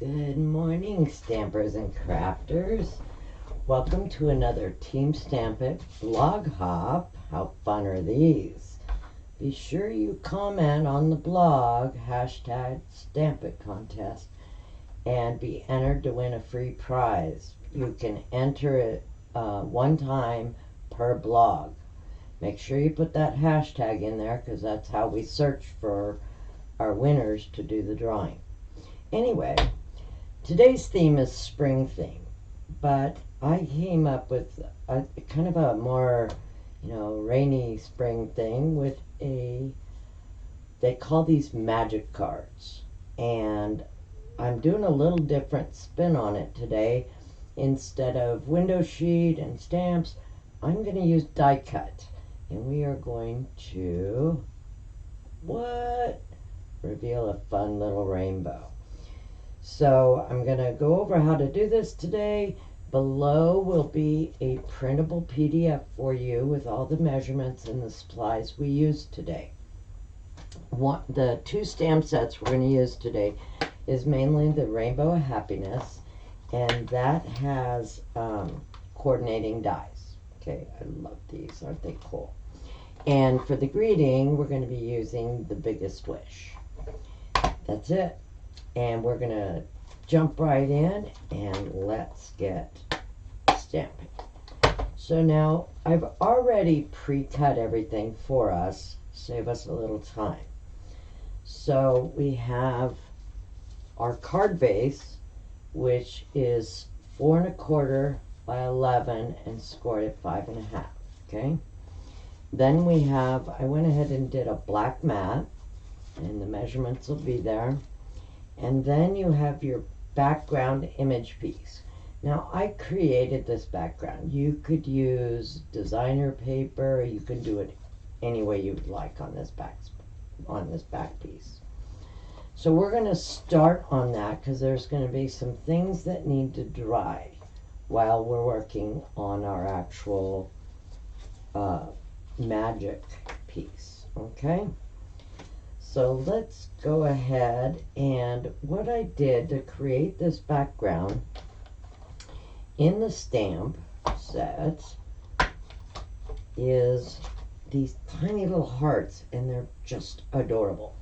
Good morning, stampers and crafters. Welcome to another Team Stamp It blog hop. How fun are these? Be sure you comment on the blog, hashtag Stamp It Contest, and be entered to win a free prize. You can enter it one time per blog. Make sure you put that hashtag in there because that's how we search for our winners to do the drawing. Anyway, today's theme is spring theme, but I came up with a kind of a more, rainy spring thing with they call these magic cards. And I'm doing a little different spin on it today. Instead of window sheet and stamps, I'm going to use die cut. And we are going to, reveal a fun little rainbow. So I'm going to go over how to do this today. Below will be a printable PDF for you with all the measurements and the supplies we used today. The two stamp sets we're going to use today is mainly the Rainbow of Happiness, and that has coordinating dies. Okay, I love these. Aren't they cool? And for the greeting, we're going to be using the Biggest Wish. That's it. And we're going to jump right in and let's get stamping. So now I've already pre-cut everything for us, save us a little time. So we have our card base, which is 4 1/4 by 11 and scored at 5 1/2. Okay. Then we have, I went ahead and did a black mat, and the measurements will be there. And then you have your background image piece. Now I created this background. You could use designer paper. You can do it any way you would like on this back piece. So we're going to start on that because there's going to be some things that need to dry while we're working on our actual magic piece. Okay. So let's go ahead, and what I did to create this background in the stamp sets is these tiny little hearts, and they're just adorable.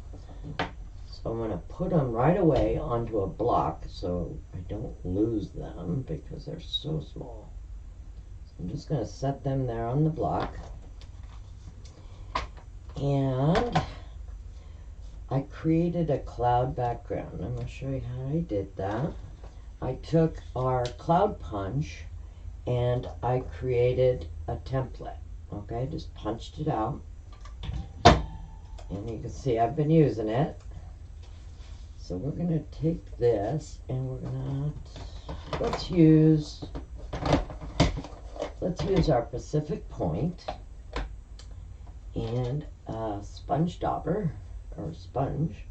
So I'm going to put them right away onto a block so I don't lose them because they're so small. So I'm just going to set them there on the block. And I created a cloud background. I'm going to show you how I did that. I took our cloud punch and I created a template. Okay, just punched it out. And you can see I've been using it. So we're going to take this and we're going to, let's use our Pacific Point and a sponge dauber. Or sponge.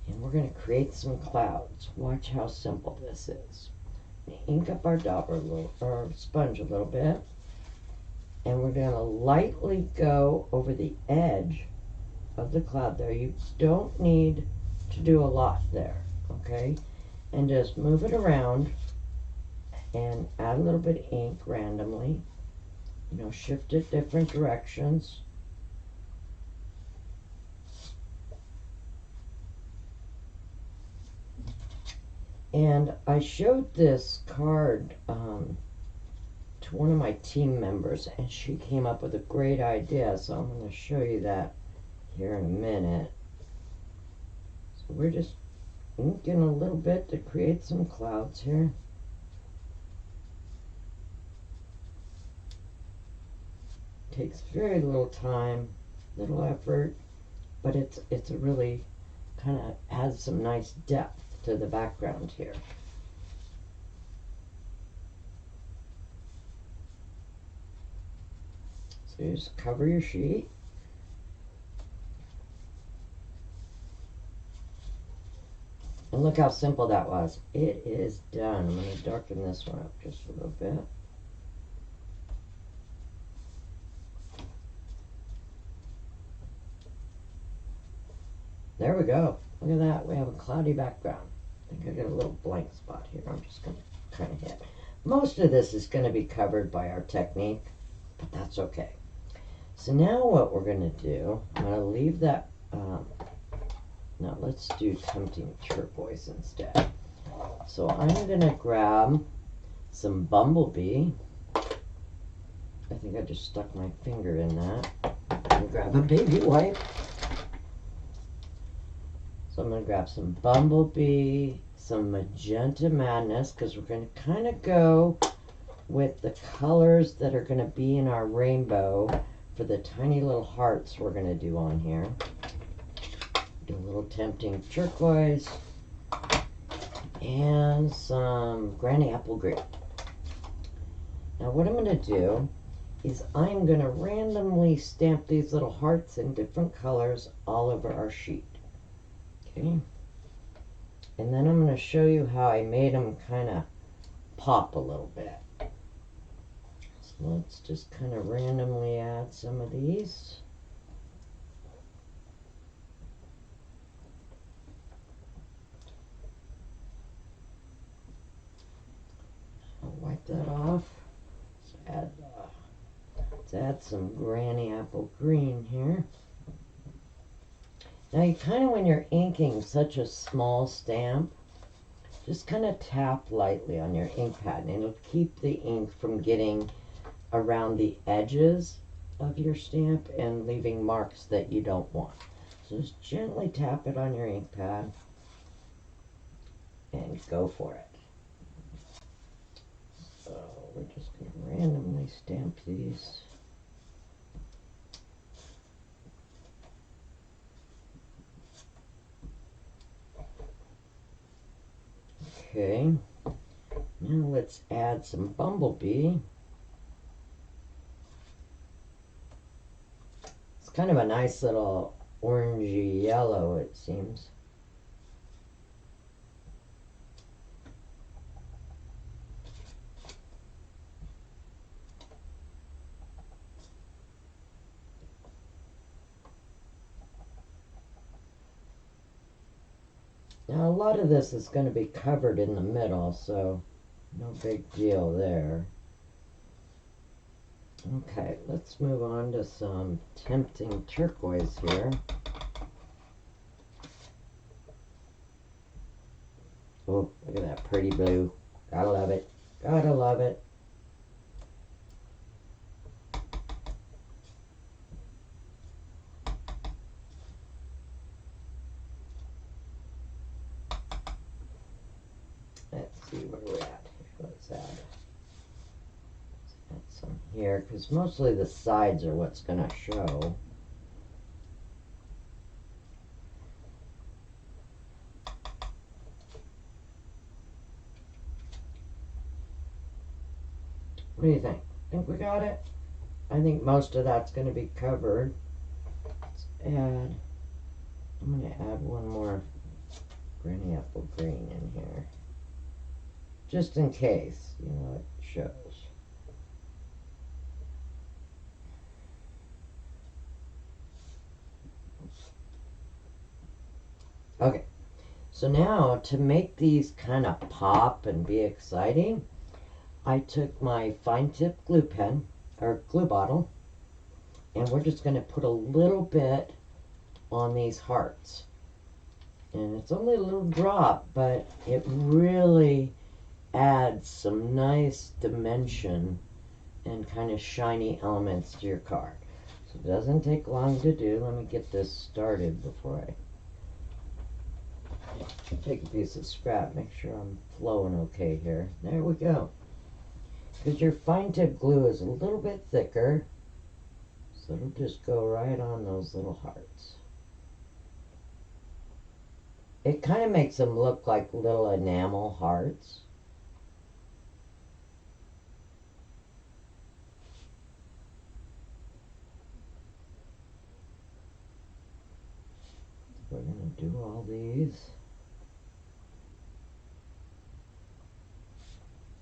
And we're going to create some clouds. Watch how simple this is. Ink up our dauber or sponge a little bit. And we're going to lightly go over the edge of the cloud there. You don't need to do a lot there. Okay? And just move it around and add a little bit of ink randomly. Shift it different directions. And I showed this card to one of my team members, and she came up with a great idea, so I'm going to show you that here in a minute. So we're just inking a little bit to create some clouds here. Takes very little time, little effort, but it's a really kind of adds some nice depth to the background here. So you just cover your sheet. And look how simple that was. It is done. I'm going to darken this one up just a little bit. There we go. Look at that. We have a cloudy background. I think I got a little blank spot here. I'm just going to kind of hit. Most of this is going to be covered by our technique, but that's okay. So now what we're going to do, I'm going to leave that, now let's do Tempting Turquoise instead. So I'm going to grab some Bumblebee. I think I just stuck my finger in that. I'm going to grab a baby wipe. So I'm going to grab some Bumblebee, some Magenta Madness, because we're going to kind of go with the colors that are going to be in our rainbow for the tiny little hearts we're going to do on here. Do a little Tempting Turquoise and some Granny Apple Green. Now what I'm going to do is I'm going to randomly stamp these little hearts in different colors all over our sheet. Okay. And then I'm going to show you how I made them kind of pop a little bit. So let's just kind of randomly add some of these. I'll wipe that off. Let's add some Granny Apple Green here. Now you kind of, when you're inking such a small stamp, just kind of tap lightly on your ink pad and it'll keep the ink from getting around the edges of your stamp and leaving marks that you don't want. So just gently tap it on your ink pad and go for it. So we're just going to randomly stamp these. Okay, now let's add some Bumblebee. It's kind of a nice little orangey yellow, it seems. Now a lot of this is going to be covered in the middle, so no big deal there. Okay, let's move on to some Tempting Turquoise here. Oh, look at that pretty blue. Gotta love it. Gotta love it. Let's see where we're at here. Let's add some here, because mostly the sides are what's going to show. What do you think? Think we got it? I think most of that's going to be covered. Let's add, I'm going to add one more Granny Apple Green in here. Just in case, you know, it shows. Okay, so now to make these kind of pop and be exciting, I took my fine tip glue pen, or glue bottle, and we're just going to put a little bit on these hearts. And it's only a little drop, but it really adds some nice dimension and kind of shiny elements to your card. So it doesn't take long to do. Let me get this started before I take a piece of scrap. Make sure I'm flowing okay here. There we go. Because your fine tip glue is a little bit thicker, so it'll just go right on those little hearts. It kind of makes them look like little enamel hearts. We're going to do all these.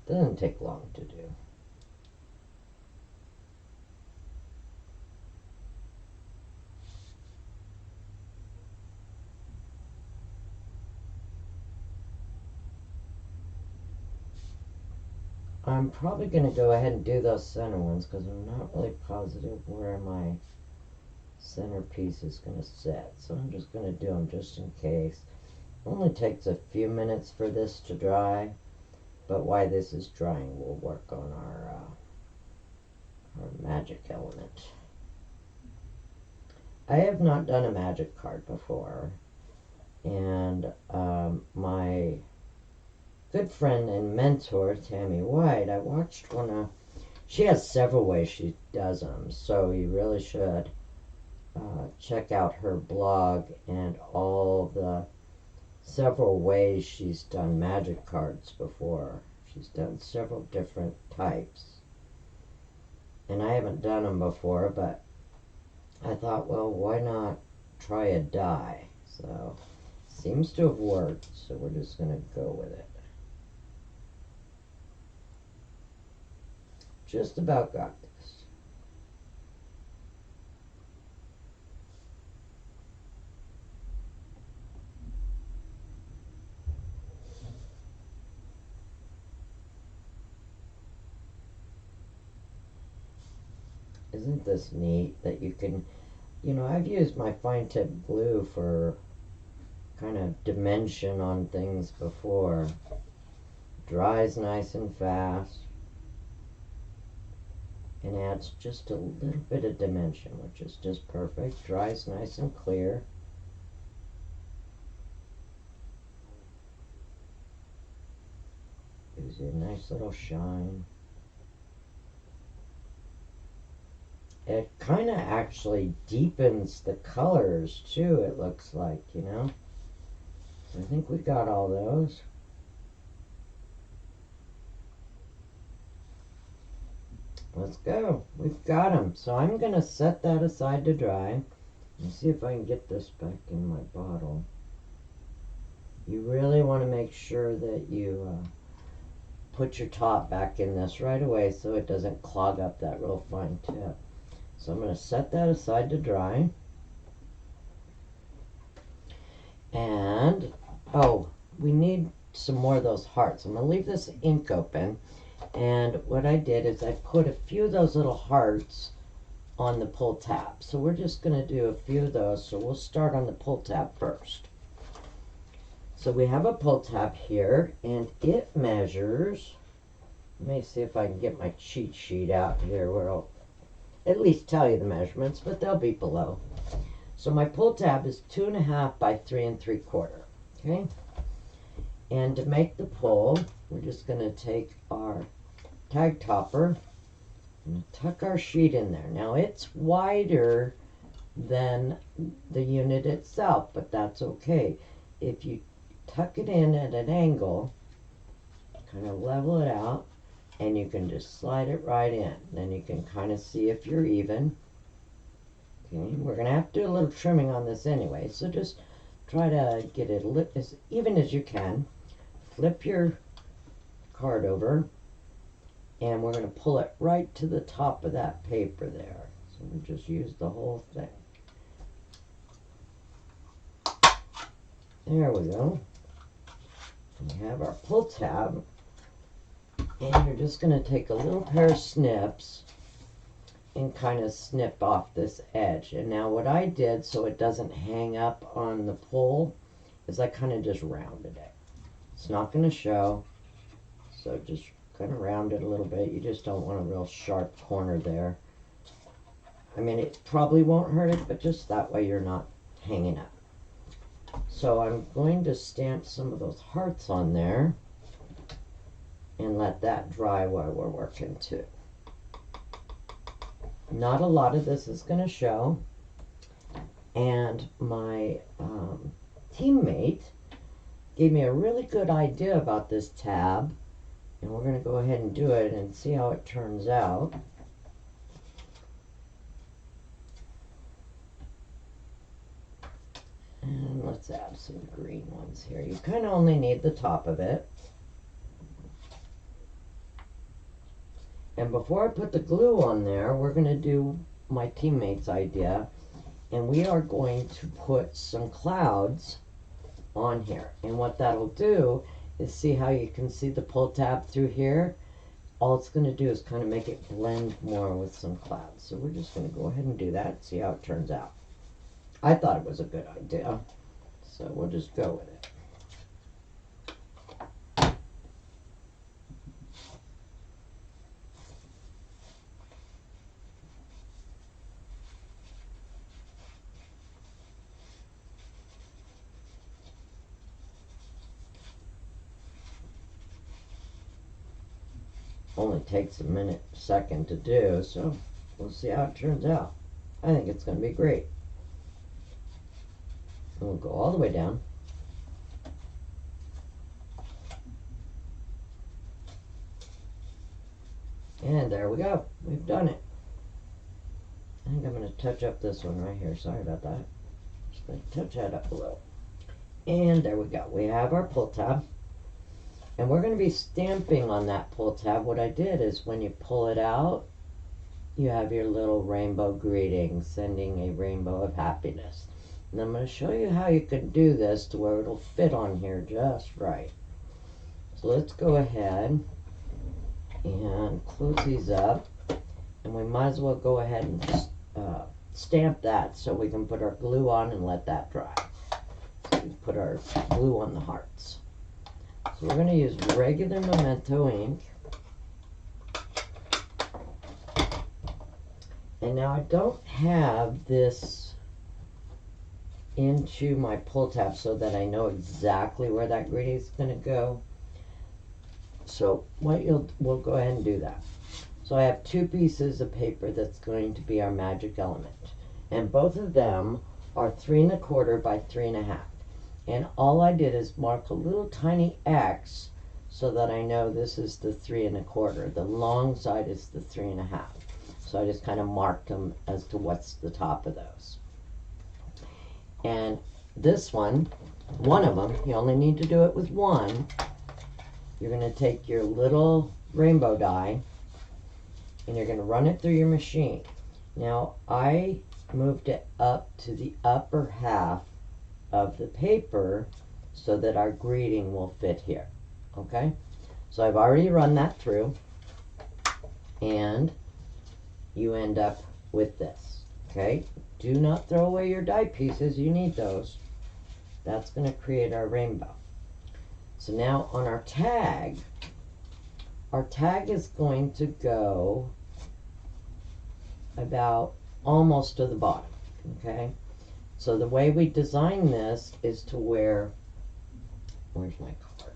Doesn't take long to do. I'm probably going to go ahead and do those center ones because I'm not really positive where my centerpiece is going to sit. So I'm just going to do them just in case. It only takes a few minutes for this to dry, but while this is drying, we'll work on our magic element. I have not done a magic card before, and my good friend and mentor, Tammy White, I watched one of, she has several ways she does them, so you really should check out her blog and all the several ways she's done magic cards before. She's done several different types, and I haven't done them before, but I thought, well, why not try a die? So, seems to have worked, so we're just going to go with it. Just about got this. Isn't this neat that you can, I've used my fine tip glue for kind of dimension on things before. Dries nice and fast and adds just a little bit of dimension, which is just perfect. Dries nice and clear. Gives you a nice little shine. It kind of actually deepens the colors too, it looks like, So I think we got all those. Let's go. We've got them. So I'm going to set that aside to dry. Let's see if I can get this back in my bottle. You really want to make sure that you put your top back in this right away so it doesn't clog up that real fine tip. So I'm going to set that aside to dry. And, we need some more of those hearts. I'm going to leave this ink open. And what I did is I put a few of those little hearts on the pull tab. So we're just going to do a few of those. So we'll start on the pull tab first. So we have a pull tab here, and it measures, let me see if I can get my cheat sheet out here where I'll at least tell you the measurements, but they'll be below. So my pull tab is 2.5 by 3 3/4. Okay? And to make the pull, we're just going to take our tag topper and tuck our sheet in there. Now it's wider than the unit itself, but that's okay. If you tuck it in at an angle, kind of level it out, and you can just slide it right in. Then you can kind of see if you're even. Okay, we're going to have to do a little trimming on this anyway, so just try to get it as even as you can. Flip your card over, and we're going to pull it right to the top of that paper there. So we'll just use the whole thing. There we go. We have our pull tab, and you're just going to take a little pair of snips and kind of snip off this edge. And now what I did so it doesn't hang up on the pull is I kind of just rounded it. It's not going to show, so just kind of round it a little bit. You just don't want a real sharp corner there. I mean, it probably won't hurt it, but just that way you're not hanging up. So I'm going to stamp some of those hearts on there and let that dry while we're working too. Not a lot of this is going to show, and my teammate gave me a really good idea about this tab, and we're going to go ahead and do it and see how it turns out. And let's add some green ones here. You kind of only need the top of it. And before I put the glue on there, we're going to do my teammate's idea, and we are going to put some clouds on here. And what that'll do is, see how you can see the pull tab through here? all it's going to do is kind of make it blend more with some clouds. So we're just going to go ahead and do that, see how it turns out. I thought it was a good idea, so we'll just go with it. Only takes a minute, second to do, so we'll see how it turns out. I think it's going to be great. And we'll go all the way down. And there we go. We've done it. I think I'm going to touch up this one right here. Sorry about that. Just going to touch that up a little. And there we go. We have our pull tab. And we're going to be stamping on that pull tab. What I did is when you pull it out, you have your little rainbow greeting, sending a rainbow of happiness. And I'm going to show you how you can do this to where it'll fit on here just right. So let's go ahead and close these up. And we might as well go ahead and stamp that so we can put our glue on and let that dry. So we put our glue on the hearts. So we're going to use regular Memento ink. And now I don't have this into my pull tab so that I know exactly where that greeting is going to go. So we'll go ahead and do that. So I have two pieces of paper that's going to be our magic element. And both of them are 3 1/4 by 3 1/2. And all I did is mark a little tiny X so that I know this is the 3 1/4. The long side is the 3 1/2. So I just kind of marked them as to what's the top of those. And this one of them, you only need to do it with one. You're going to take your little rainbow die and you're going to run it through your machine. Now I moved it up to the upper half of the paper so that our greeting will fit here. Okay, so I've already run that through and you end up with this. Okay, do not throw away your die pieces, you need those. That's going to create our rainbow. So now on our tag is going to go about almost to the bottom. Okay, so the way we design this is to where's my card?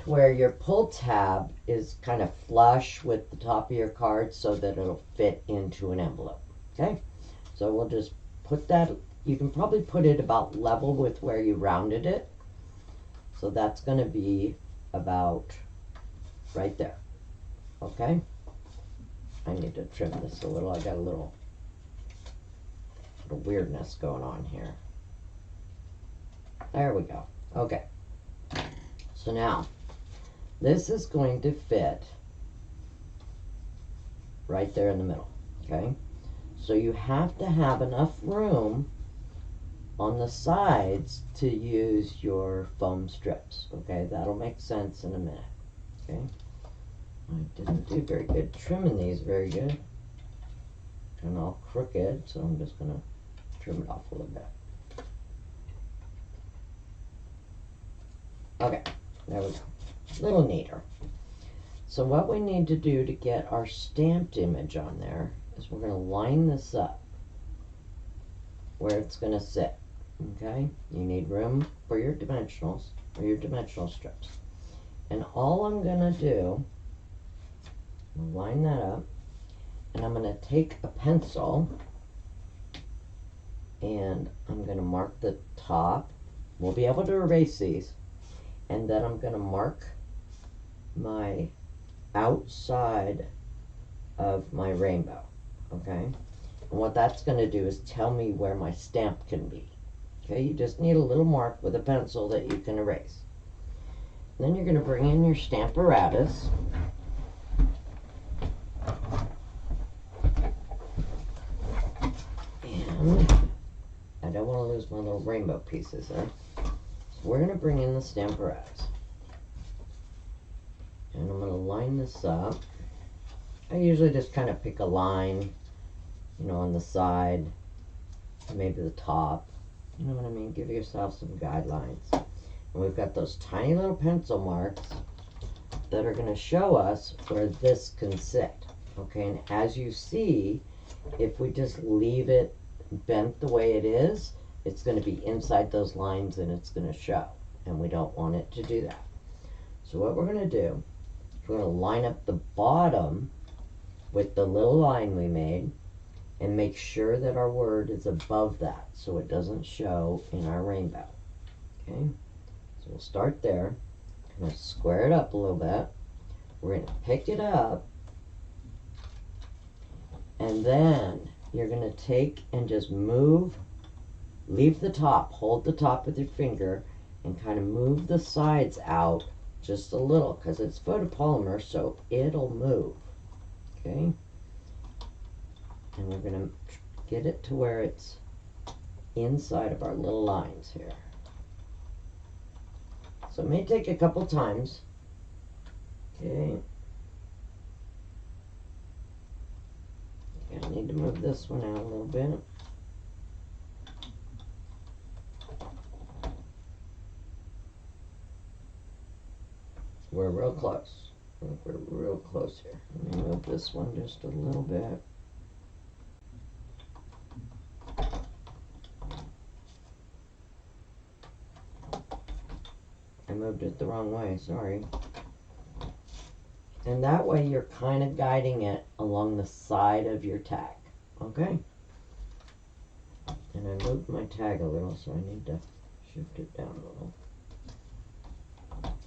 To where your pull tab is kind of flush with the top of your card so that it'll fit into an envelope. Okay, so we'll just put that, you can probably put it about level with where you rounded it. So that's going to be about right there. Okay, I need to trim this a little. I got a little weirdness going on here. There we go. Okay, so now this is going to fit right there in the middle. Okay, so you have to have enough room on the sides to use your foam strips. Okay, that'll make sense in a minute. Okay, I didn't do very good trimming these very good. And all crooked, so I'm just gonna trim it off a little bit. Okay, there we go. A little neater. So what we need to do to get our stamped image on there is we're gonna line this up where it's gonna sit. Okay, you need room for your dimensionals or your dimensional strips. And all I'm gonna do, line that up, and I'm gonna take a pencil and I'm gonna mark the top. We'll be able to erase these, and then I'm gonna mark my outside of my rainbow. Okay, and what that's gonna do is tell me where my stamp can be. Okay, you just need a little mark with a pencil that you can erase. Then you're going to bring in your stamp apparatus. And I don't want to lose my little rainbow pieces there. So we're going to bring in the stamp apparatus. And I'm going to line this up. I usually just kind of pick a line, you know, on the side, maybe the top. You know what I mean? Give yourself some guidelines. And we've got those tiny little pencil marks that are going to show us where this can sit. Okay, and as you see, if we just leave it bent the way it is, it's going to be inside those lines and it's going to show. And we don't want it to do that. So what we're going to do is we're going to line up the bottom with the little line we made and make sure that our word is above that so it doesn't show in our rainbow. Okay, so we'll start there. I'm going to square it up a little bit. We're going to pick it up, and then you're going to take and just move, leave the top, hold the top with your finger, and kind of move the sides out just a little because it's photopolymer, so it'll move. Okay, and we're going to get it to where it's inside of our little lines here. So it may take a couple times. Okay. I need to move this one out a little bit. We're real close. I think we're real close here. Let me move this one just a little bit. I moved it the wrong way, sorry. And that way you're kind of guiding it along the side of your tag, okay? And I moved my tag a little, so I need to shift it down a little.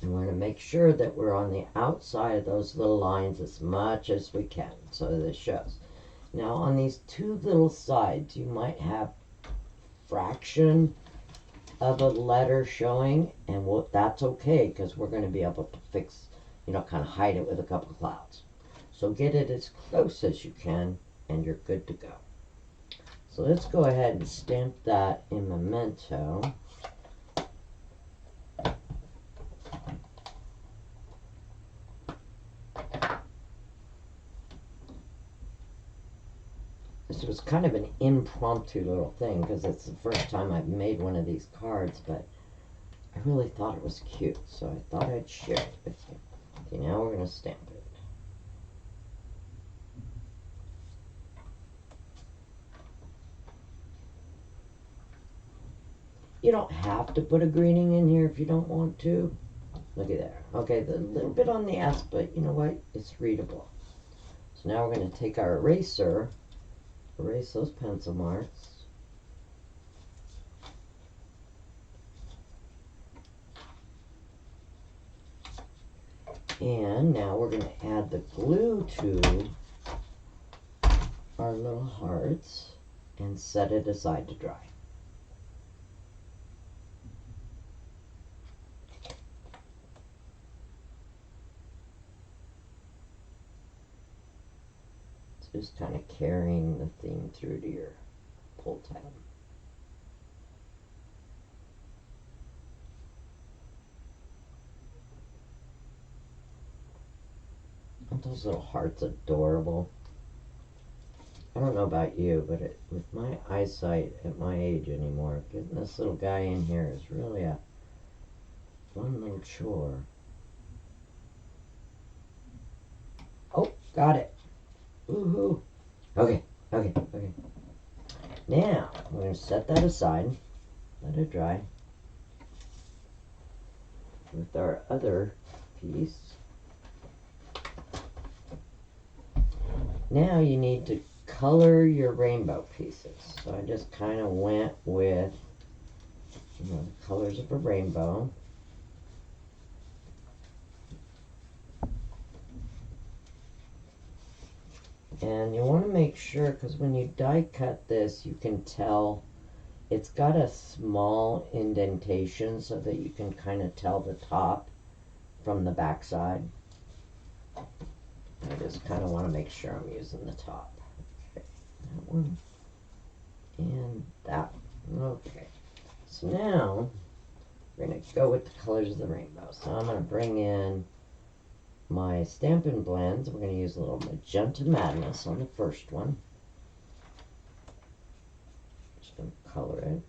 And we're going to make sure that we're on the outside of those little lines as much as we can so that it shows. Now on these two little sides, you might have fraction of a letter showing, and that's okay because we're going to be able to fix, you know, kind of hide it with a couple of clouds. So get it as close as you can and you're good to go. So let's go ahead and stamp that in Memento. This was kind of an impromptu little thing because it's the first time I've made one of these cards, but I really thought it was cute, so I thought I'd share it with you. Okay, now we're going to stamp it. You don't have to put a greeting in here if you don't want to. Look at there. Okay, the little bit on the S, but you know what? It's readable. So now we're going to take our eraser, erase those pencil marks. And now we're going to add the glue to our little hearts and set it aside to dry. It's just kind of carrying the theme through to your pull tab. Aren't those little hearts adorable? I don't know about you, but with my eyesight at my age anymore, getting this little guy in here is really a fun little chore. Oh, got it. Woohoo. Okay. Now, we're going to set that aside. Let it dry. With our other piece. Now you need to color your rainbow pieces. So I just kind of went with, you know, the colors of a rainbow. And you want to make sure, because when you die cut this, you can tell it's got a small indentation so that you can kind of tell the top from the back side. I just kind of want to make sure I'm using the top. Okay, that one and that one. Okay, so now we're going to go with the colors of the rainbow. So I'm going to bring in my Stampin' Blends. We're going to use a little Magenta Madness on the first one. Just going to color it.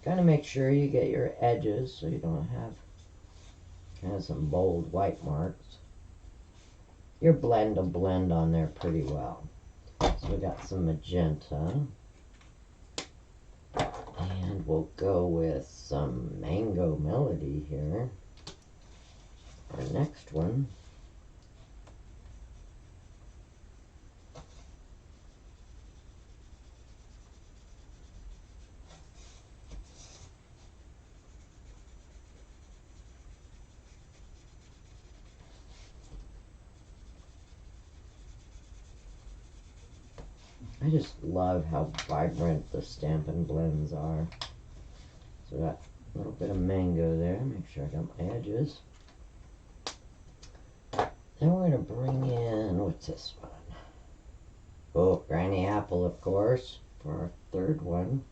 Kind of make sure you get your edges so you don't have kind of some bold white marks. Your blend will blend on there pretty well. So we got some magenta. And we'll go with some Mango Melody here. Our next one. I just love how vibrant the Stampin' Blends are. So I got a little bit of mango there. Make sure I got my edges. Then we're going to bring in, what's this one? Oh, Granny Apple, of course, for our third one.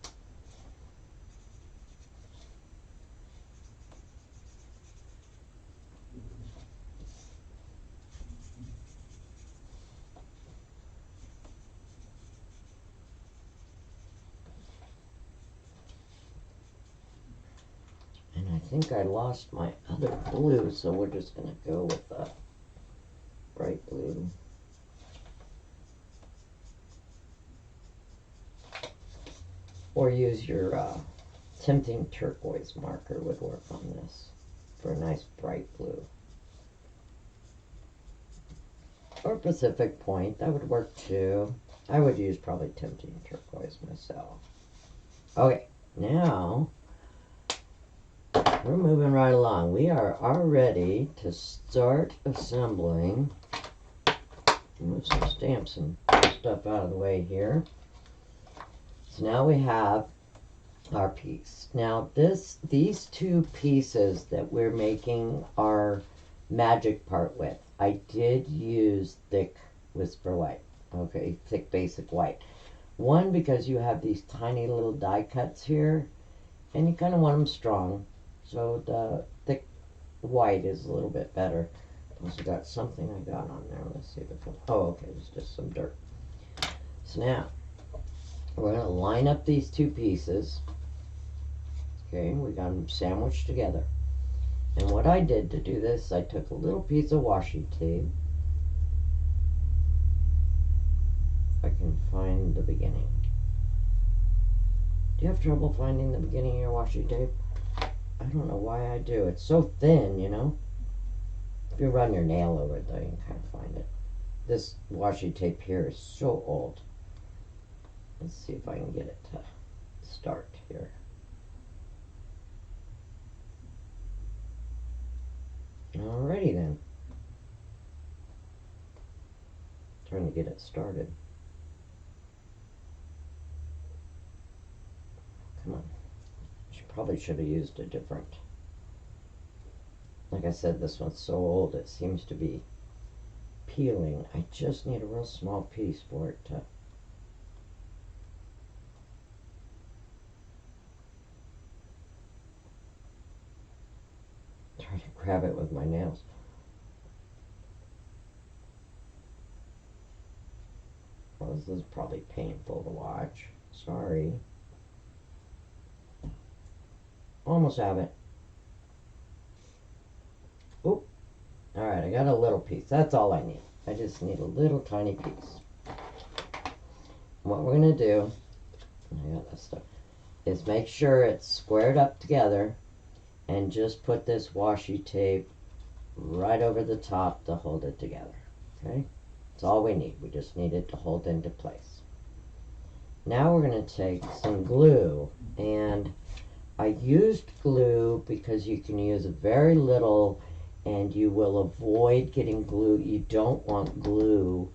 I think I lost my other blue, so we're just going to go with the bright blue. Or use your Tempting Turquoise marker would work on this for a nice bright blue. Or Pacific Point, that would work too. I would use probably Tempting Turquoise myself. Okay, now we're moving right along. We are all ready to start assembling. Move some stamps and stuff out of the way here. So now we have our piece. Now these two pieces that we're making our magic part with, I did use thick Whisper White. Okay, thick basic white. One, because you have these tiny little die cuts here, and you kind of want them strong. So the thick white is a little bit better. Also got something I got on there. Let's see if it comes. Oh, okay, it's just some dirt. So now we're going to line up these two pieces. Okay, we got them sandwiched together. And what I did to do this, I took a little piece of washi tape. If I can find the beginning. Do you have trouble finding the beginning of your washi tape? I don't know why I do. It's so thin, you know. If you run your nail over it, though, you can kind of find it. This washi tape here is so old. Let's see if I can get it to start here. Alrighty then. Trying to get it started. Come on. Probably should have used a different. Like I said, this one's so old it seems to be peeling. I just need a real small piece for it to. Try to grab it with my nails. Well, this is probably painful to watch. Sorry. Almost have it. Oop. Alright, I got a little piece. That's all I need. I just need a little tiny piece. What we're going to do, I got this stuff, is make sure it's squared up together and just put this washi tape right over the top to hold it together. Okay? That's all we need. We just need it to hold into place. Now we're going to take some glue, and I used glue because you can use very little and you will avoid getting glue. You don't want glue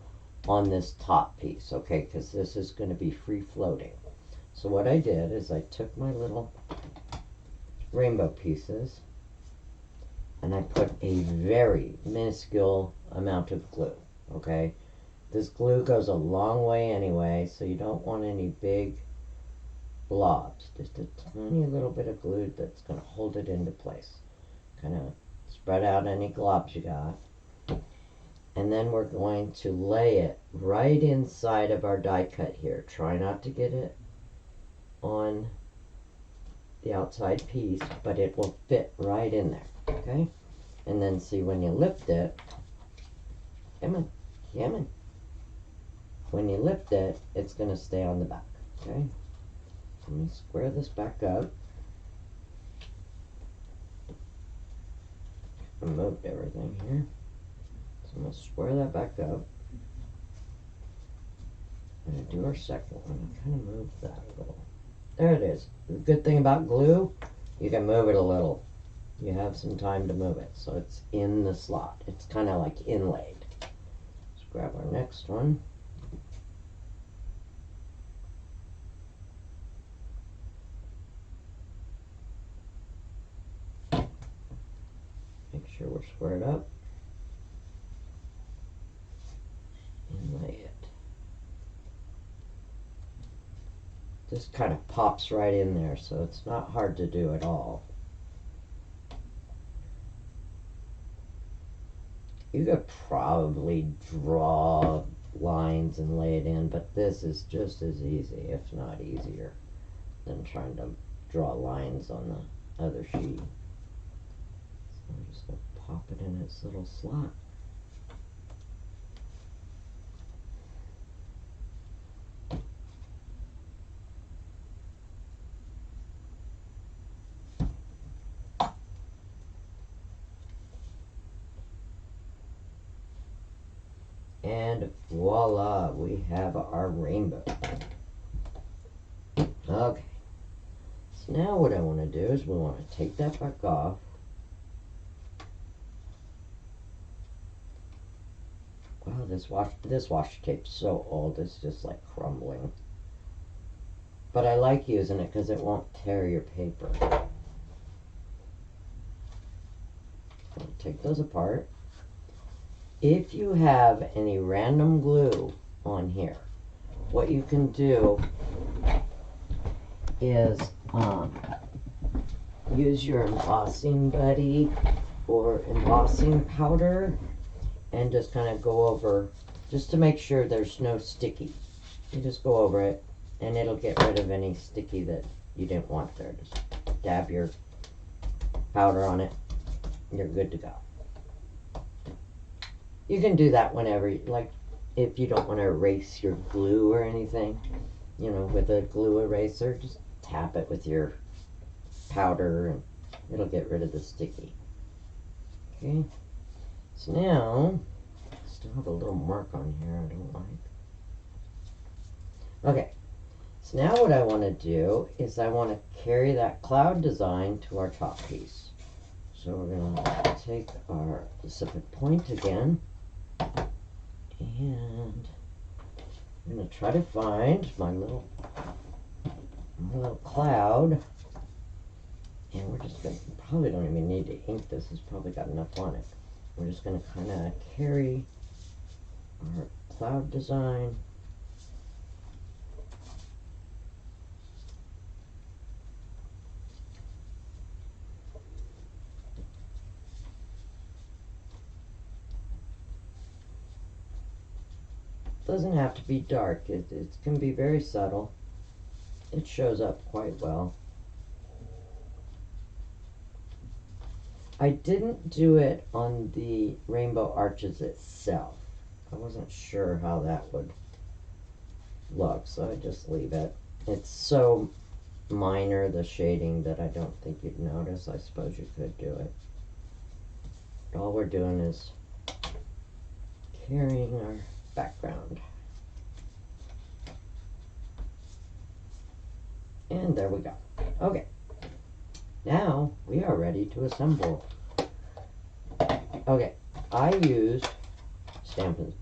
on this top piece, okay, because this is going to be free floating. So what I did is I took my little rainbow pieces and I put a very minuscule amount of glue, okay? This glue goes a long way anyway, so you don't want any big blobs. Just a tiny little bit of glue that's going to hold it into place. Kind of spread out any globs you got. And then we're going to lay it right inside of our die cut here. Try not to get it on the outside piece, but it will fit right in there, okay? And then see, when you lift it, come on. When you lift it, it's going to stay on the back, okay? Let me square this back up. I moved everything here. So I'm going to square that back up. I'm going to do our second one. I kind of moved that a little. There it is. The good thing about glue, you can move it a little. You have some time to move it. So it's in the slot. It's kind of like inlaid. Let's grab our next one. Make sure we're squared up. Inlay it. This kind of pops right in there, so it's not hard to do at all. You could probably draw lines and lay it in, but this is just as easy, if not easier, than trying to draw lines on the other sheet. So I'm just going to pop it in its little slot. And voila, we have our rainbow. Okay, so now what I want to do is we want to take that back off. Wow, this washi tape's so old, it's just like crumbling. But I like using it because it won't tear your paper. I'll take those apart. If you have any random glue on here, what you can do is use your embossing buddy or embossing powder and just kind of go over, just to make sure there's no sticky. You just go over it and it'll get rid of any sticky that you didn't want there. Just dab your powder on it, you're good to go. You can do that whenever, like if you don't want to erase your glue or anything, you know, with a glue eraser, just tap it with your powder and it'll get rid of the sticky. Okay, so now, I still have a little mark on here I don't like. Okay, so now what I want to do is I want to carry that cloud design to our top piece. So we're going to take our specific point again. And I'm going to try to find my little cloud. And we're just going to, probably don't even need to ink this. It's probably got enough on it. We're just going to kind of carry our cloud design. Doesn't have to be dark. It can be very subtle. It shows up quite well. I didn't do it on the rainbow arches itself. I wasn't sure how that would look, so I just leave it. It's so minor, the shading, that I don't think you'd notice. I suppose you could do it. But all we're doing is carrying our background. And there we go. Okay. Now we are ready to assemble. Okay, I used Stampin'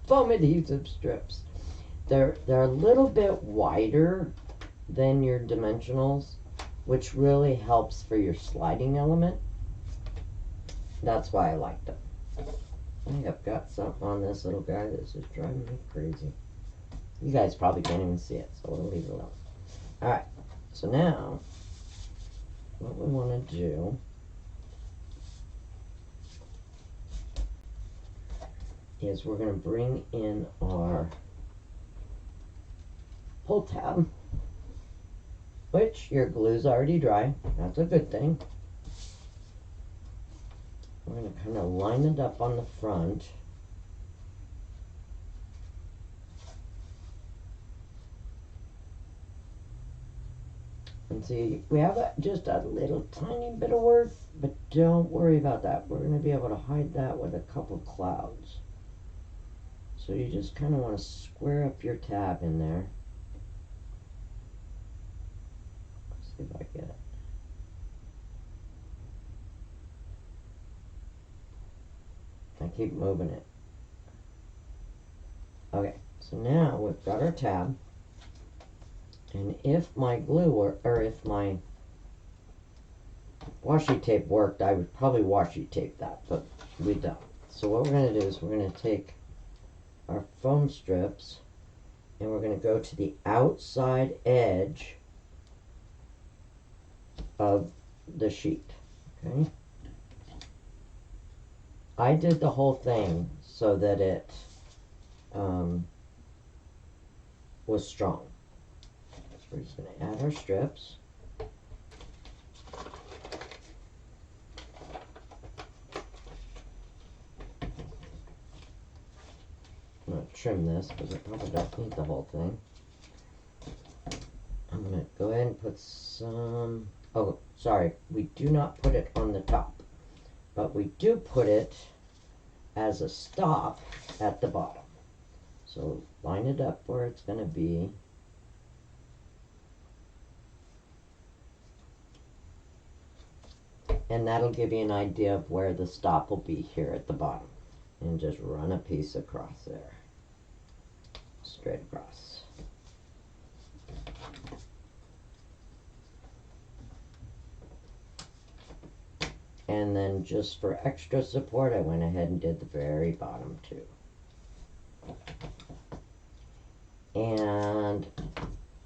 foam adhesive strips. They're a little bit wider than your dimensionals, which really helps for your sliding element. That's why I like them. I have got something on this little guy that's just driving me crazy. You guys probably can't even see it, so we'll leave it alone. Alright, so now what we want to do is we're going to bring in our pull tab, which your glue's already dry. That's a good thing. We're going to kind of line it up on the front. And see, we have just a little tiny bit of work, but don't worry about that. We're going to be able to hide that with a couple clouds. So you just kind of want to square up your tab in there. Let's see if I get it. I keep moving it. Okay, so now we've got our tab. And if my glue or if my washi tape worked, I would probably washi tape that, but we don't. So what we're going to do is we're going to take our foam strips and we're going to go to the outside edge of the sheet. Okay. I did the whole thing so that it was strong. We're just going to add our strips. I'm going to trim this because I probably don't need the whole thing. I'm going to go ahead and put some... Oh, sorry. We do not put it on the top. But we do put it as a stop at the bottom. So line it up where it's going to be. And that'll give you an idea of where the stop will be here at the bottom. And just run a piece across there. Straight across. And then just for extra support, I went ahead and did the very bottom too. And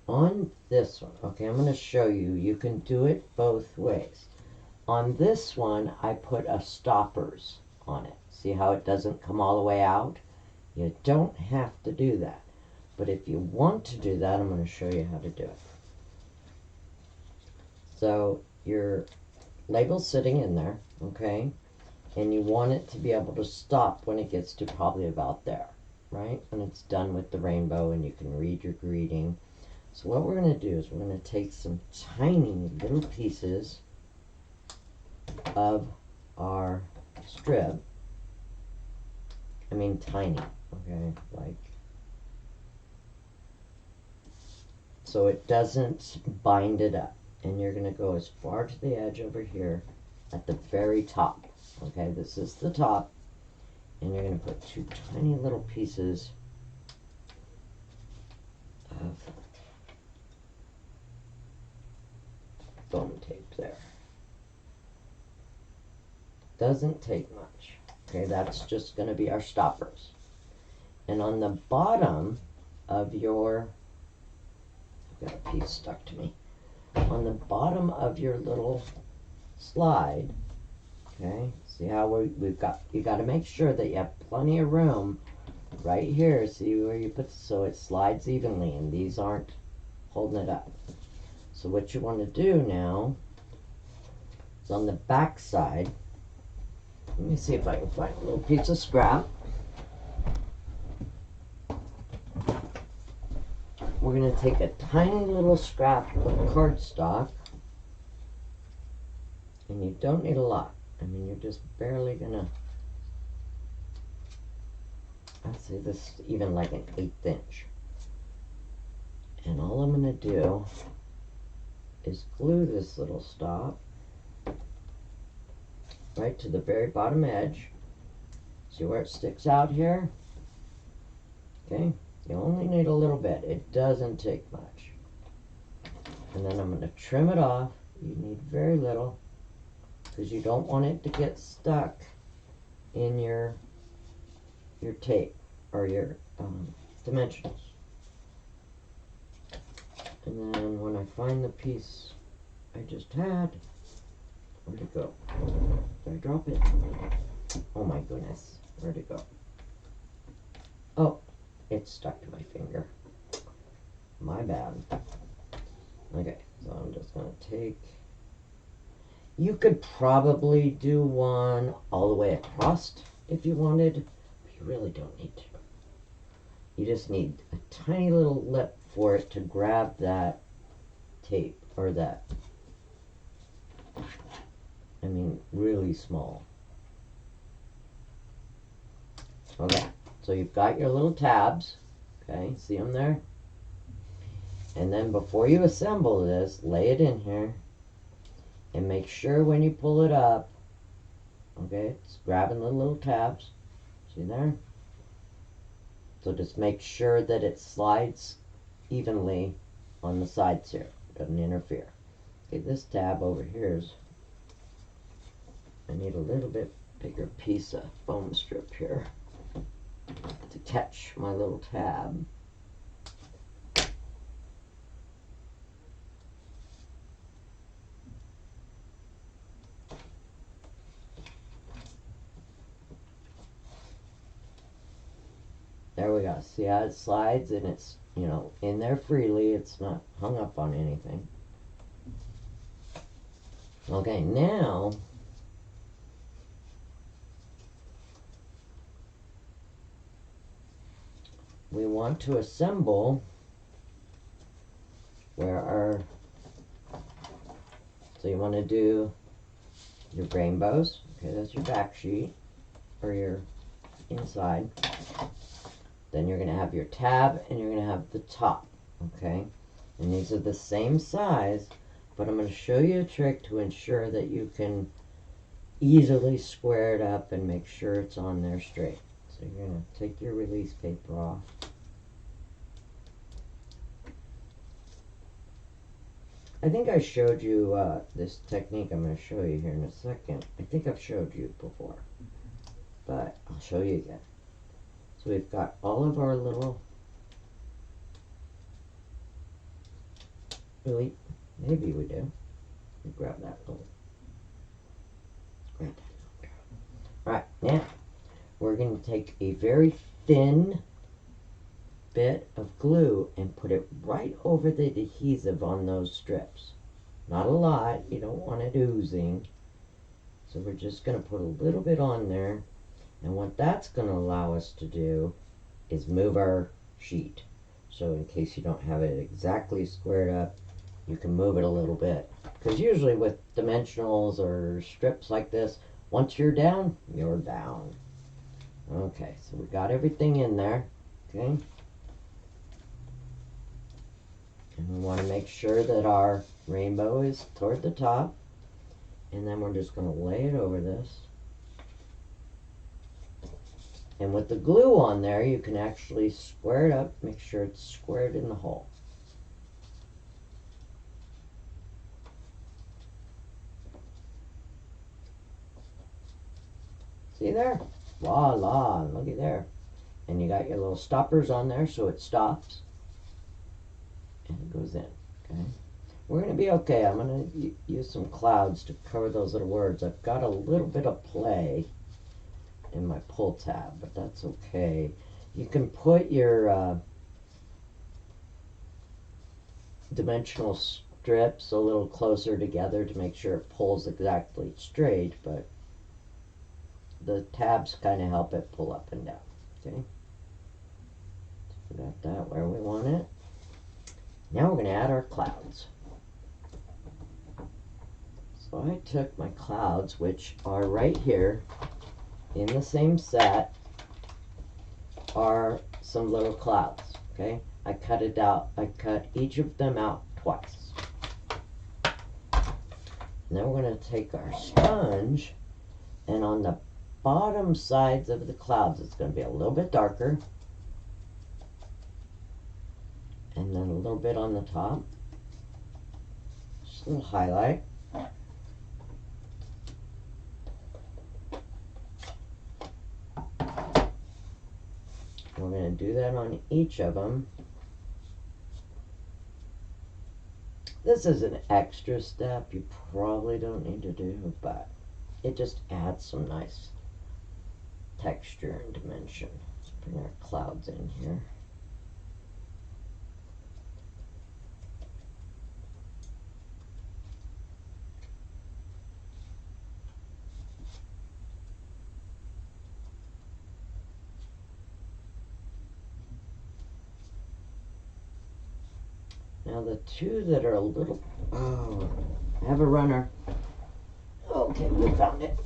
on this one, okay, I'm going to show you, you can do it both ways. On this one, I put a stoppers on it. See how it doesn't come all the way out? You don't have to do that. But if you want to do that, I'm going to show you how to do it. So your label's sitting in there, okay? And you want it to be able to stop when it gets to probably about there, right? When it's done with the rainbow and you can read your greeting. So what we're going to do is we're going to take some tiny little pieces of our strip. I mean tiny, okay? Like, so it doesn't bind it up. And you're going to go as far to the edge over here at the very top. Okay, this is the top. And you're going to put two tiny little pieces of foam tape there. Doesn't take much. Okay, that's just going to be our stoppers. And on the bottom of your, I've got a piece stuck to me. On the bottom of your little slide, okay, see how we've got, you got to make sure that you have plenty of room right here. See where you put, so it slides evenly and these aren't holding it up. So what you want to do now is on the back side, let me see if I can find a little piece of scrap. We're going to take a tiny little scrap of cardstock, and you don't need a lot. I mean, you're just barely going to, I'd say this is even like an 1/8 inch. And all I'm going to do is glue this little stop right to the very bottom edge. See where it sticks out here? Okay. You only need a little bit. It doesn't take much. And then I'm going to trim it off. You need very little because you don't want it to get stuck in your your tape or your dimensionals. And then when I find the piece I just had, where'd it go? Did I drop it? Oh my goodness, where'd it go? Oh, it's stuck to my finger. My bad. Okay, so I'm just gonna take, you could probably do one all the way across if you wanted, but you really don't need to. You just need a tiny little lip for it to grab that tape, or that, I mean, really small. Okay, so you've got your little tabs, okay, see them there? And then before you assemble this, lay it in here, and make sure when you pull it up, okay, it's grabbing the little tabs, see there? So just make sure that it slides evenly on the sides here, doesn't interfere. Okay, this tab over here is, I need a little bit bigger piece of foam strip here to catch my little tab. There we go. See how it slides, and it's, you know, in there freely. It's not hung up on anything. Okay, now we want to assemble where our, so you want to do your rainbows. Okay, that's your back sheet, or your inside. Then you're going to have your tab, and you're going to have the top, okay? And these are the same size, but I'm going to show you a trick to ensure that you can easily square it up and make sure it's on there straight. So you're going to take your release paper off. I think I showed you this technique I'm going to show you here in a second. I think I've showed you before, but I'll show you again. So we've got all of our little, really, maybe we do. Let me grab that little, grab that little. Alright, now we're going to take a very thin bit of glue and put it right over the adhesive on those strips. Not a lot, you don't want it oozing. So we're just going to put a little bit on there. And what that's going to allow us to do is move our sheet. So in case you don't have it exactly squared up, you can move it a little bit. Because usually with dimensionals or strips like this, once you're down, you're down. Okay, so we got everything in there. Okay. And we want to make sure that our rainbow is toward the top. And then we're just going to lay it over this. And with the glue on there, you can actually square it up, make sure it's squared in the hole. See there? Voila, looky there. And you got your little stoppers on there so it stops. And it goes in, okay? We're going to be okay. I'm going to use some clouds to cover those little words. I've got a little bit of play in my pull tab, but that's okay. You can put your dimensional strips a little closer together to make sure it pulls exactly straight, but the tabs kind of help it pull up and down. Okay, so we got that where we want it. Now we're going to add our clouds. So I took my clouds, which are right here in the same set, are some little clouds. Okay, I cut it out. I cut each of them out twice. Now we're going to take our sponge, and on the bottom sides of the clouds it's going to be a little bit darker, and then a little bit on the top, just a little highlight. We're going to do that on each of them. This is an extra step you probably don't need to do, but it just adds some nice texture and dimension. Let's bring our clouds in here. Now the two that are a little, oh, I have a runner. Okay, we found it.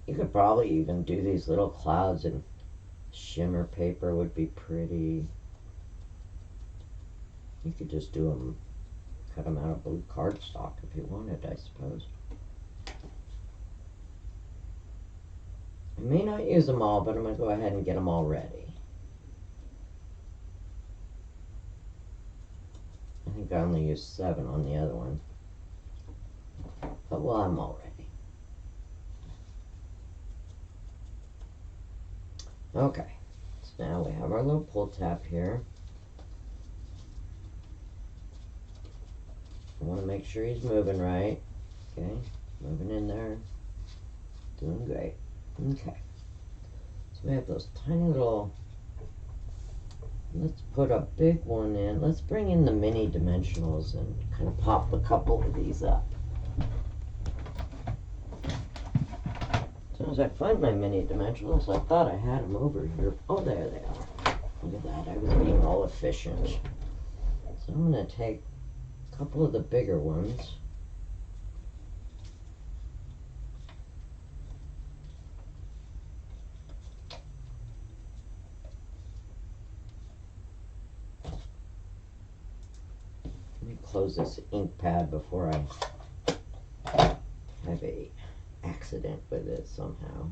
You could probably even do these little clouds in shimmer paper, would be pretty. You could just do them, cut them out of blue cardstock if you wanted, I suppose. I may not use them all, but I'm going to go ahead and get them all ready. I think I only used 7 on the other one. But well, I'm all ready. Okay, so now we have our little pull tab here. I want to make sure he's moving right. Okay, moving in there. Doing great. Okay, so we have those tiny little, let's put a big one in. Let's bring in the mini dimensionals and kind of pop a couple of these up. As soon as I find my mini dimensionals, I thought I had them over here. Oh, there they are. Look at that, I was being all efficient. So I'm going to take a couple of the bigger ones. Let me close this ink pad before I have a accident with it somehow.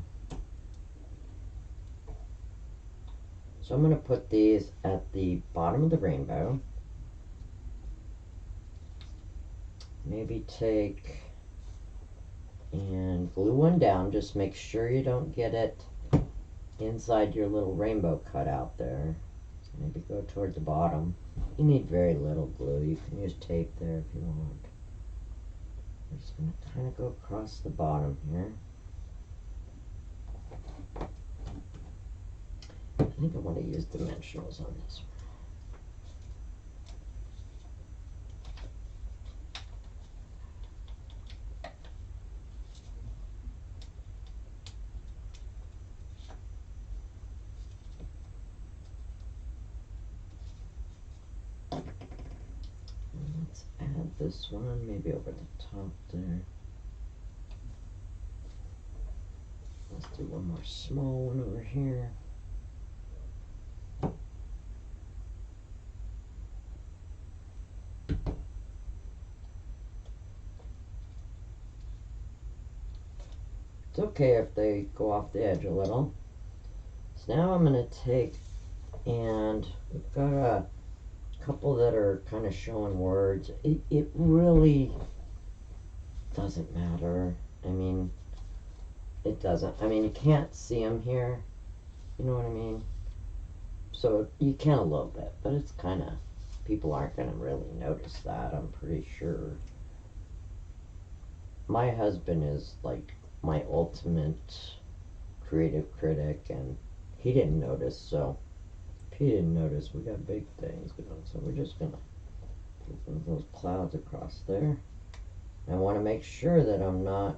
So I'm going to put these at the bottom of the rainbow. Maybe take and glue one down. Just make sure you don't get it inside your little rainbow cutout there. Maybe go toward the bottom. You need very little glue. You can use tape there if you want. I'm just going to kind of go across the bottom here. I think I want to use dimensionals on this one. Let's add this one maybe over the top there. Let's do one more small one over here. It's okay if they go off the edge a little. So now I'm going to take, and we've got a couple that are kind of showing words. It really doesn't matter. I mean, it doesn't. I mean, you can't see them here. You know what I mean? So you can a little bit, but it's kind of, people aren't going to really notice that, I'm pretty sure. My husband is like my ultimate creative critic, and he didn't notice, so if he didn't notice, we got big things going. So we're just gonna put those clouds across there. I want to make sure that I'm not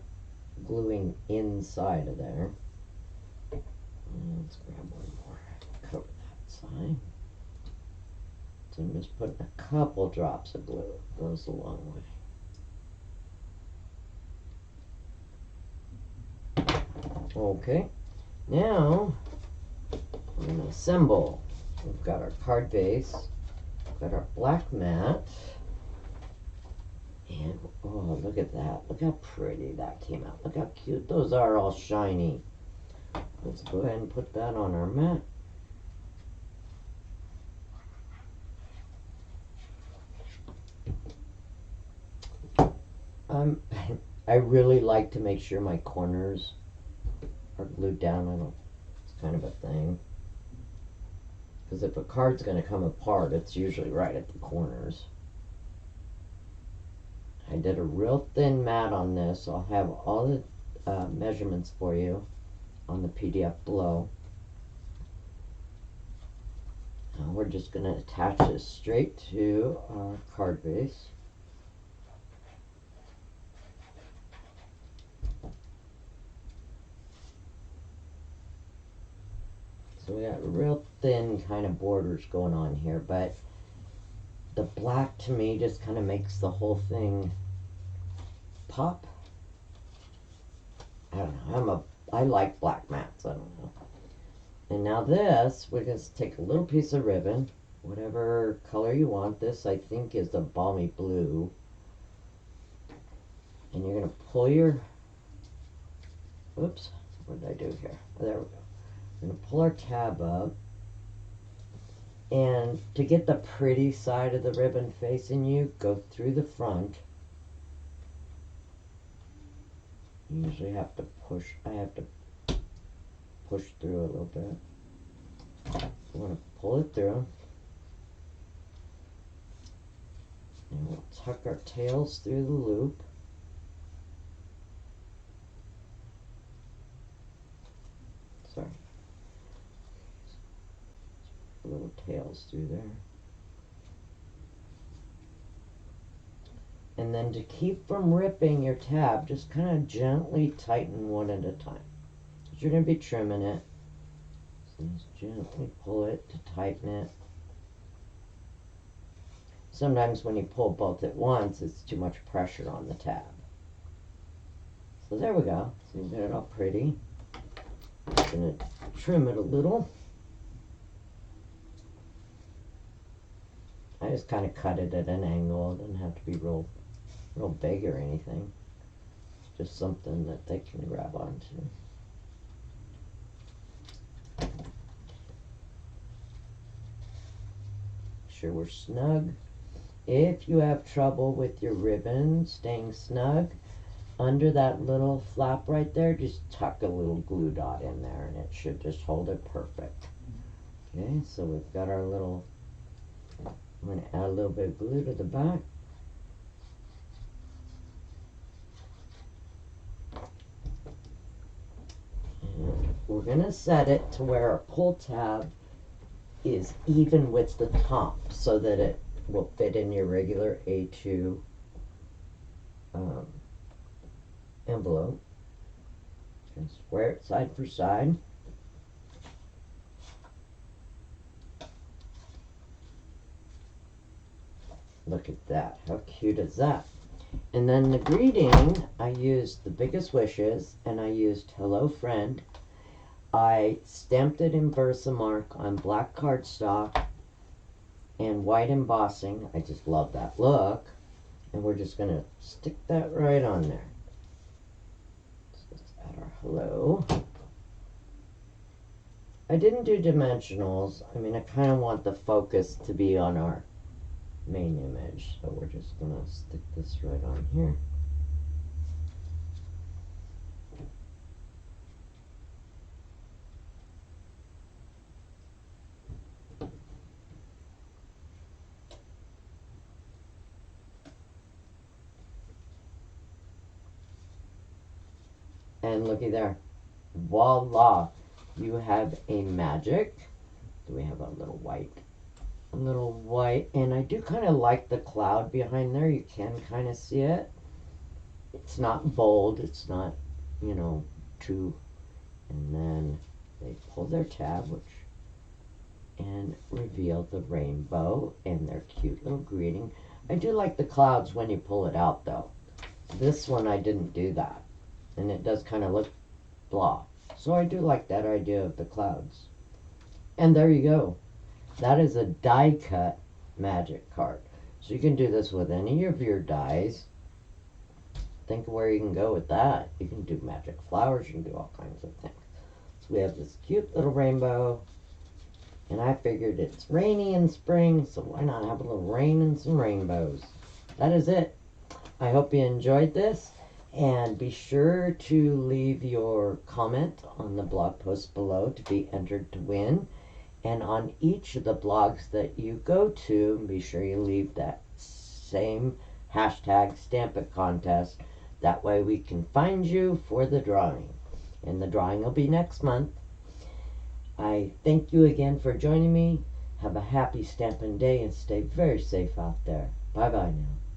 gluing inside of there. And let's grab one more, cover that side. So I'm just putting a couple drops of glue. It goes a long way. Okay, now we're going to assemble. We've got our card base, we've got our black mat, and oh, look at that. Look how pretty that came out. Look how cute those are, all shiny. Let's go ahead and put that on our mat. I really like to make sure my corners are glued down. I don't, it's kind of a thing. Because if a card's going to come apart, it's usually right at the corners. I did a real thin mat on this. I'll have all the measurements for you on the PDF below. Now we're just going to attach this straight to our card base. So we got real thin kind of borders going on here, but the black to me just kind of makes the whole thing pop. I don't know, I like black mats, I don't know. And now this, we're going to take a little piece of ribbon, whatever color you want. This I think is the balmy blue. And you're going to pull your, oops, what did I do here? Oh, there we go. We're going to pull our tab up. And to get the pretty side of the ribbon facing you, go through the front. You usually have to push, I have to push through a little bit. So we're going to pull it through. And we'll tuck our tails through the loop. Sorry. Little tails through there. And then to keep from ripping your tab, just kind of gently tighten one at a time. Because you're going to be trimming it. So just gently pull it to tighten it. Sometimes when you pull both at once, it's too much pressure on the tab. So there we go. So you get it all pretty. I'm going to trim it a little. I just kind of cut it at an angle. It doesn't have to be real big or anything. Just something that they can grab onto. Make sure we're snug. If you have trouble with your ribbon staying snug, under that little flap right there, just tuck a little glue dot in there and it should just hold it perfect. Okay, so we've got our little, I'm going to add a little bit of glue to the back. And we're going to set it to where our pull tab is even with the top so that it will fit in your regular A2 envelope. And square it side for side. Look at that. How cute is that? And then the greeting, I used the biggest wishes and I used Hello Friend. I stamped it in Versamark on black cardstock and white embossing. I just love that look. And we're just going to stick that right on there. So let's add our hello. I didn't do dimensionals. I mean, I kind of want the focus to be on our main image. So we're just going to stick this right on here. And looky there. Voila. You have a magic. Do we have a little white? A little white. And I do kind of like the cloud behind there. You can kind of see it. It's not bold. It's not, you know, too. And then they pull their tab, which, and reveal the rainbow and their cute little greeting. I do like the clouds when you pull it out, though. This one, I didn't do that. And it does kind of look blah. So I do like that idea of the clouds. And there you go. That is a die cut magic card. So you can do this with any of your dies. Think of where you can go with that. You can do magic flowers. You can do all kinds of things. So we have this cute little rainbow. And I figured it's rainy in spring, so why not have a little rain and some rainbows? That is it. I hope you enjoyed this, and be sure to leave your comment on the blog post below to be entered to win. And on each of the blogs that you go to, be sure you leave that same hashtag Stamp It Contest. That way we can find you for the drawing. And the drawing will be next month. I thank you again for joining me. Have a happy stamping day and stay very safe out there. Bye-bye now.